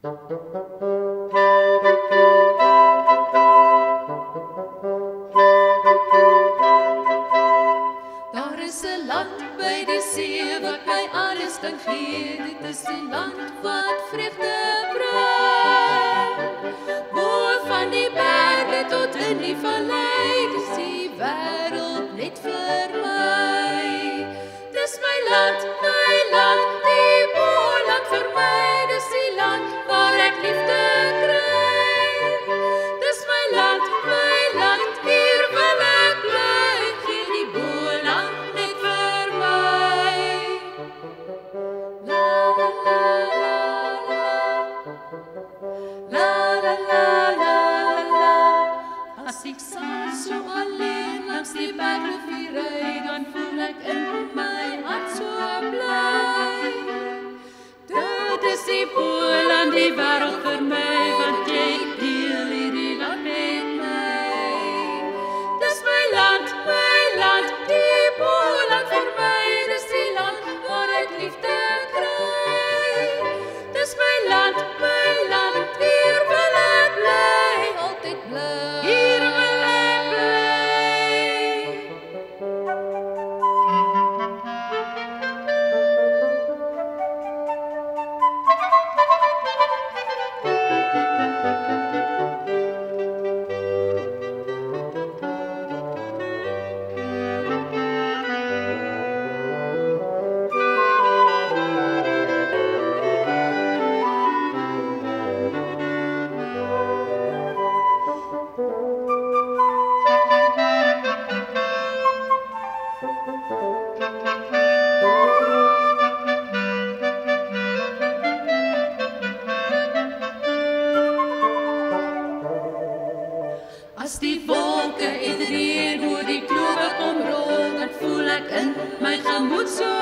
Daar is 'n land by die see wat my alles kan gee. Dit is die land wat vreugde bring. Bo van die berge tot in die vallei, dis die wêreld net vir my. Dis my land, die Boland vir my. Dis die land waar ek liefde kry. Dis my land, hier wil ek bly. Gee die Boland net vir my. La la la la la, la la la la la. As ek saans so alleen langs die bergrivier ry, dan voel ek in my hart so bly. Dit is die Boland, die wêreld vir my, want jy deel hierdie land met my. Dis my land, die Boland vir my. Dis die land waar ek liefde kry. Dis my land, hier wil ek bly, altyd bly. Hier wil ek bly. As die wolke en reën oor die klowe kom rol, dan voel ek in my gemoed so